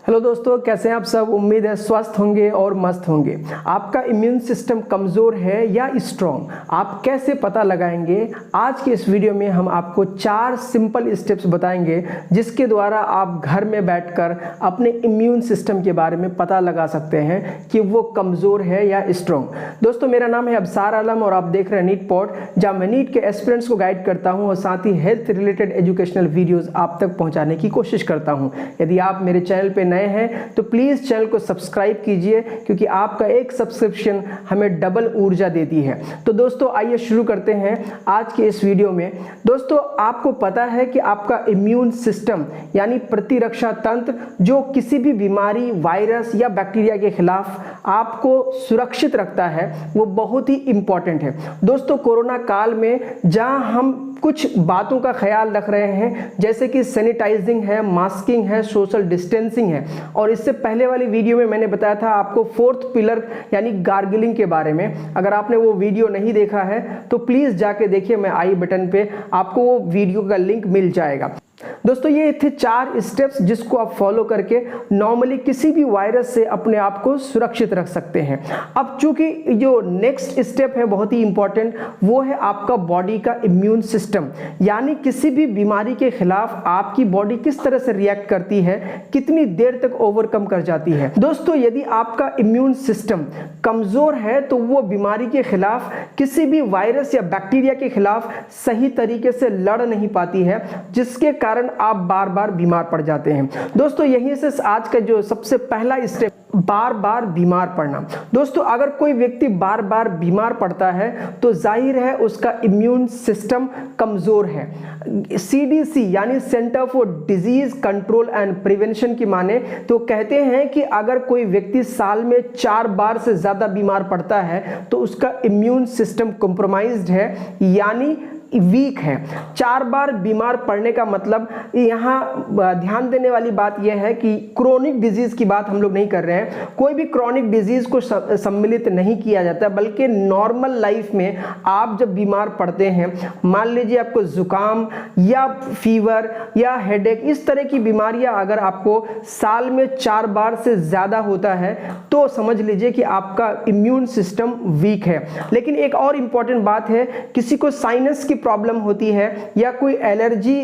Hello दोस्तों, कैसे हैं आप सब। उम्मीद है स्वस्थ होंगे और मस्त होंगे। आपका इम्यून सिस्टम कमज़ोर है या स्ट्रॉन्ग, आप कैसे पता लगाएंगे। आज के इस वीडियो में हम आपको 4 सिंपल स्टेप्स बताएंगे जिसके द्वारा आप घर में बैठकर अपने इम्यून सिस्टम के बारे में पता लगा सकते हैं कि वो कमज़ोर है या स्ट्रॉन्ग। दोस्तों, मेरा नाम है अबसार आलम और आप देख रहे हैं नीट पॉड, जहाँ मैं नीट के एस्पिरेंट्स को गाइड करता हूँ और साथ ही हेल्थ रिलेटेड एजुकेशनल वीडियोज़ आप तक पहुँचाने की कोशिश करता हूँ। यदि आप मेरे चैनल पर नए हैं तो प्लीज चैनल को सब्सक्राइब कीजिए, क्योंकि आपका एक सब्सक्रिप्शन हमें डबल ऊर्जा देती है। तो दोस्तों, आइए शुरू करते हैं आज के इस वीडियो में। दोस्तों, आपको पता है कि आपका इम्यून सिस्टम यानी प्रतिरक्षा तंत्र जो किसी भी बीमारी, वायरस या बैक्टीरिया के खिलाफ आपको सुरक्षित रखता है, वो बहुत ही इंपॉर्टेंट है। दोस्तों, कोरोना काल में जहां हम कुछ बातों का ख्याल रख रहे हैं, जैसे कि सैनिटाइजिंग है, मास्किंग है, सोशल डिस्टेंसिंग है, और इससे पहले वाली वीडियो में मैंने बताया था आपको 4th पिलर यानी गार्गलिंग के बारे में। अगर आपने वो वीडियो नहीं देखा है तो प्लीज़ जाके देखिए, मैं आई बटन पे आपको वो वीडियो का लिंक मिल जाएगा। दोस्तों, ये थे 4 स्टेप्स जिसको आप फॉलो करके नॉर्मली किसी भी वायरस से अपने आप को सुरक्षित रख सकते हैं। अब चूंकि जो नेक्स्ट स्टेप है बहुत ही इंपॉर्टेंट, वो है आपका बॉडी का इम्यून सिस्टम, यानी किसी भी बीमारी के खिलाफ आपकी बॉडी किस तरह से रिएक्ट करती है, कितनी देर तक ओवरकम कर जाती है। दोस्तों, यदि आपका इम्यून सिस्टम कमजोर है तो वो बीमारी के खिलाफ, किसी भी वायरस या बैक्टीरिया के खिलाफ सही तरीके से लड़ नहीं पाती है, जिसके कारण आप बार बार बीमार पड़ जाते हैं। दोस्तों, यहीं से आज का जो सबसे पहला स्टेप, बार बार बीमार पड़ना। दोस्तों, अगर कोई व्यक्ति बार बार बीमार पड़ता है तो जाहिर है उसका इम्यून सिस्टम कमजोर है। CDC यानी centre for disease control and prevention की माने तो कहते हैं कि अगर कोई व्यक्ति साल में 4 बार से ज्यादा बीमार पड़ता है तो उसका इम्यून सिस्टम कॉम्प्रोमाइज्ड है, यानी वीक है। 4 बार बीमार पड़ने का मतलब, यहाँ ध्यान देने वाली बात यह है कि क्रोनिक डिजीज की बात हम लोग नहीं कर रहे हैं। कोई भी क्रोनिक डिजीज को सम्मिलित नहीं किया जाता, बल्कि नॉर्मल लाइफ में आप जब बीमार पड़ते हैं, मान लीजिए आपको जुकाम या फीवर या हेडेक, इस तरह की बीमारियां अगर आपको साल में 4 बार से ज्यादा होता है तो समझ लीजिए कि आपका इम्यून सिस्टम वीक है। लेकिन एक और इंपॉर्टेंट बात है, किसी को साइनस की प्रॉब्लम होती है या कोई एलर्जी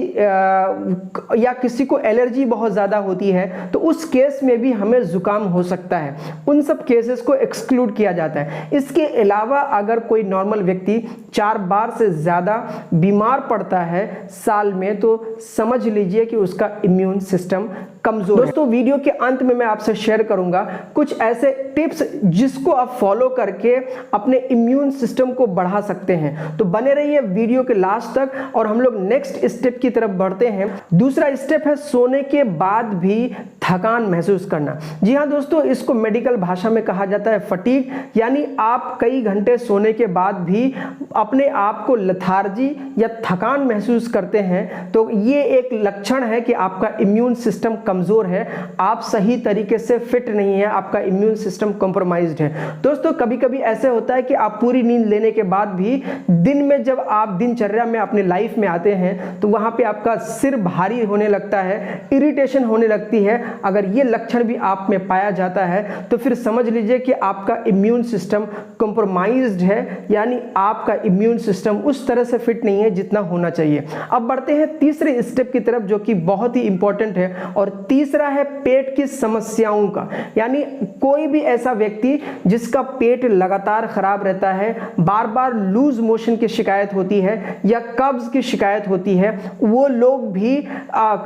या किसी को एलर्जी बहुत ज्यादा होती है तो उस केस में भी हमें जुकाम हो सकता है। उन सब केसेस को एक्सक्लूड किया जाता है। इसके अलावा अगर कोई नॉर्मल व्यक्ति 4 बार से ज्यादा बीमार पड़ता है साल में तो समझ लीजिए कि उसका इम्यून सिस्टम कमजोर है। दोस्तों, वीडियो के अंत में मैं आपसे शेयर करूंगा कुछ ऐसे टिप्स जिसको आप फॉलो करके अपने इम्यून सिस्टम को बढ़ा सकते हैं। तो बने रहिए वीडियो के लास्ट तक और हम लोग नेक्स्ट स्टेप की तरफ बढ़ते हैं। दूसरा स्टेप है सोने के बाद भी थकान महसूस करना। जी हाँ दोस्तों, इसको मेडिकल भाषा में कहा जाता है फटीग, यानी आप कई घंटे सोने के बाद भी अपने आप को लेथार्जी या थकान महसूस करते हैं तो ये एक लक्षण है कि आपका इम्यून सिस्टम कमजोर है, आप सही तरीके से फिट नहीं है, आपका इम्यून सिस्टम कॉम्प्रोमाइज्ड है। दोस्तों, कभी कभी ऐसे होता है कि आप पूरी नींद लेने के बाद भी दिन में जब आप दिनचर्या में अपनी लाइफ में आते हैं तो वहां पे आपका सिर भारी होने लगता है, इरिटेशन होने लगती है। अगर ये लक्षण भी आप में पाया जाता है तो फिर समझ लीजिए कि आपका इम्यून सिस्टम कॉम्प्रोमाइज्ड है, यानी आपका इम्यून सिस्टम उस तरह से फिट नहीं है जितना होना चाहिए। अब बढ़ते हैं तीसरे स्टेप की तरफ, जो कि बहुत ही इंपॉर्टेंट है, और तीसरा है पेट की समस्याओं का। यानी कोई भी ऐसा व्यक्ति जिसका पेट लगातार खराब रहता है, बार बार लूज मोशन की शिकायत होती है या कब्ज की शिकायत होती है, वो लोग भी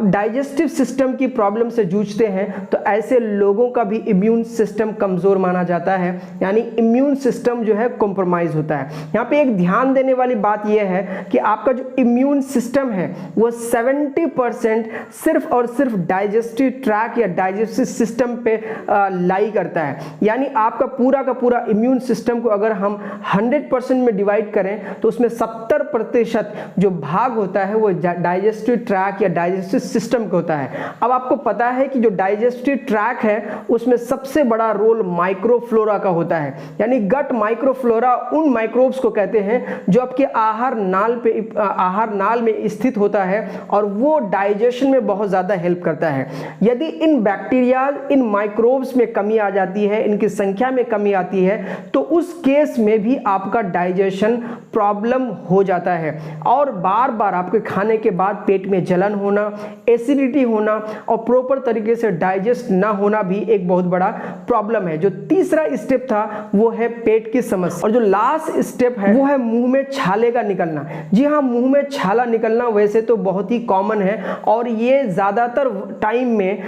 डाइजेस्टिव सिस्टम की प्रॉब्लम से जूझते हैं, तो ऐसे लोगों का भी इम्यून सिस्टम कमजोर माना जाता है, यानी इम्यून सिस्टम जो है कॉम्प्रोमाइज होता है। यहाँ पे एक ध्यान देने वाली बात यह है कि आपका जो इम्यून सिस्टम है वो 70% सिर्फ और सिर्फ डाइजेस्टिव ट्रैक या डाइजेस्टिव सिस्टम पे लाई करता है। यानी आपका पूरा का पूरा इम्यून सिस्टम को अगर हम 100% में डिवाइड करें तो उसमें 70% जो भाग होता है वो डाइजेस्टिव ट्रैक या डाइजेस्टिव सिस्टम का होता है। अब आपको पता है कि जो डाइजेस्टिव ट्रैक है उसमें सबसे बड़ा रोल माइक्रोफ्लोरा का होता है। यानी गट माइक्रोफ्लोरा उन माइक्रोब्स को कहते हैं जो आपके आहार नाल में स्थित होता है और वो डाइजेशन में बहुत ज्यादा हेल्प करता है। यदि इन बैक्टीरिया, इन माइक्रोब्स में कमी आ जाती है, इनकी संख्या में कमी आती है, तो उस केस में भी आपका डाइजेशन प्रॉब्लम हो जाता है और बार बार आपके खाने के बाद पेट में जलन होना, एसिडिटी होना और प्रॉपर तरीके से डाइजेस्ट ना होना भी एक बहुत बड़ा प्रॉब्लम है। जो तीसरा स्टेप था वो है पेट की समस्या, और जो लास्ट स्टेप है वो है मुंह में छाले का निकलना। जी हाँ, मुंह में छाला निकलना वैसे तो बहुत ही कॉमन है और ये ज्यादातर टाइम में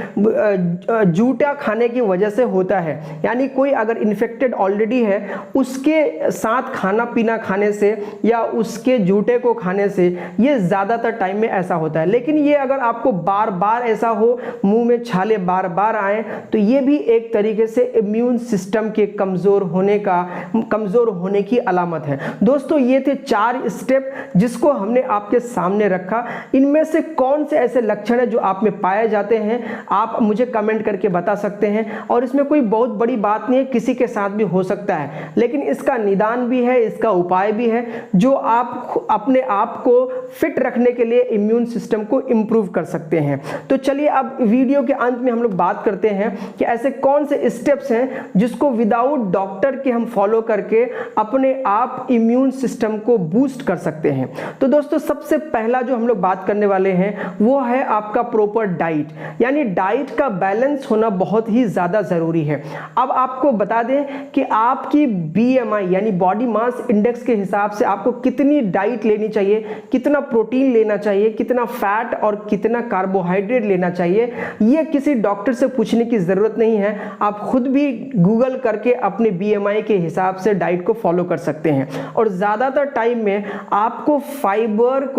जूठा खाने की वजह से होता है। यानी कोई अगर इन्फेक्टेड ऑलरेडी है उसके साथ खाना पीना खाने से या उसके जूठे को खाने से ये ज्यादातर टाइम में ऐसा होता है। लेकिन ये अगर आपको बार बार ऐसा हो, मुंह में छाले बार बार आए, तो ये भी एक तरीके से इम्यून सिस्टम के कमजोर होने की अलामत है। दोस्तों ये थे 4 स्टेप जिसको हमने आपके सामने रखा। इनमें से कौन से ऐसे लक्षण है जो आप में पाए जाते हैं, आप मुझे कमेंट करके बता सकते हैं। और इसमें कोई बहुत बड़ी बात नहीं है, किसी के साथ भी हो सकता है, लेकिन इसका निदान भी है, इसका उपाय भी है जो आप अपने आप को फिट रखने के लिए इम्यून सिस्टम को इंप्रूव कर सकते हैं। तो चलिए अब वीडियो के अंत में हम लोग बात करते हैं कि ऐसे कौन से स्टेप्स हैं जिसको विदाउट डॉक्टर के हम फॉलो करके अपने आप इम्यून सिस्टम को बूस्ट कर सकते हैं। तो दोस्तों सबसे पहला जो हम लोग बात करने वाले हैं वो है आपका प्रॉपर डाइट। यानी डाइट का बैलेंस होना बहुत ही ज्यादा जरूरी है। अब आपको बता दें कि आपकी BMI यानी बॉडी मास इंडेक्स के हिसाब से आपको कितनी डाइट लेनी चाहिए, कितना प्रोटीन लेना चाहिए, कितना फैट और कितना कार्बोहाइड्रेट लेना चाहिए, यह किसी डॉक्टर से पूछने की जरूरत नहीं है। आप खुद भी गूगल करके अपने BMI के हिसाब से डाइट को फॉलो कर सकते हैं। और ज्यादातर टाइम में आपको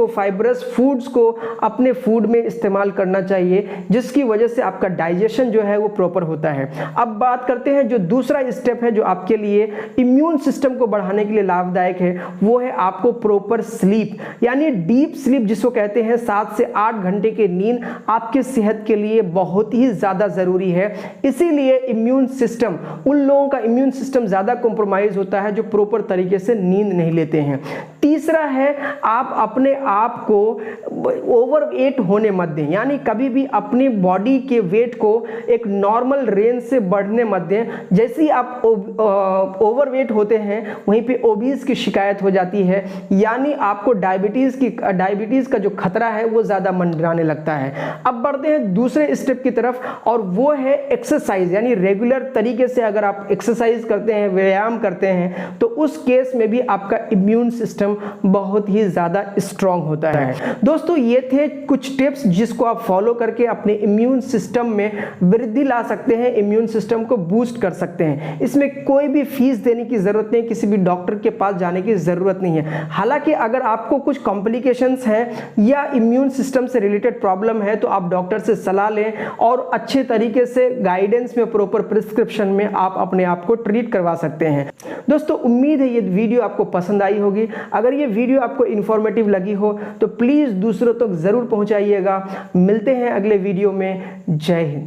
फाइबरस फूड्स को अपने फूड में इस्तेमाल करना चाहिए, जिसकी वजह से आपका डाइजेशन जो है वो प्रॉपर होता है। अब बात करते हैं जो दूसरा स्टेप है जो आपके लिए इम्यून सिस्टम को बढ़ाने के लिए लाभदायक है, वो है आपको प्रॉपर स्लीप यानी डीप स्लीप जिसको कहते हैं। 7 से 8 घंटे की नींद आपके सेहत के लिए बहुत ही ज्यादा जरूरी है। इसीलिए इम्यून सिस्टम, उन लोगों का इम्यून सिस्टम ज्यादा कॉम्प्रोमाइज होता है जो प्रॉपर तरीके से नींद नहीं लेते हैं। तीसरा है आप अपने आप को ओवरवेट होने मत दें, यानी कभी भी अपनी बॉडी के वेट को एक नॉर्मल रेंज से बढ़ने मत दें। जैसे ही आप ओवरवेट होते हैं वहीं पे ओबीज की शिकायत हो जाती है, यानी आपको डायबिटीज का जो खतरा है वो ज्यादा मंडराने लगता है। अब बढ़ते हैं दूसरे स्टेप की तरफ और वो है एक्सरसाइज। यानी रेगुलर तरीके से अगर आप एक्सरसाइज करते हैं, व्यायाम करते हैं, तो उस केस में भी आपका इम्यून सिस्टम बहुत ही ज्यादा स्ट्रांग होता है। दोस्तों ये थे कुछ टिप्स जिसको आप फॉलो करके अपने इम्यून सिस्टम में वृद्धि ला सकते हैं, इम्यून सिस्टम को बूस्ट कर सकते हैं। इसमें कोई भी फीस देने की जरूरत नहीं, किसी भी डॉक्टर के पास जाने की जरूरत नहीं है। हालांकि अगर आपको कुछ कॉम्प्लिकेशंस हैं या इम्यून सिस्टम से रिलेटेड प्रॉब्लम है तो आप डॉक्टर से सलाह लें और अच्छे तरीके से गाइडेंस में, प्रॉपर प्रिस्क्रिप्शन में आप अपने आप को ट्रीट करवा सकते हैं। दोस्तों उम्मीद है ये वीडियो आपको पसंद आई होगी। अगर ये वीडियो आपको इंफॉर्मेटिव लगी हो तो प्लीज दूसरों तक जरूर पहुंचाइएगा। मिलते हैं अगले वीडियो में। जय हिंद।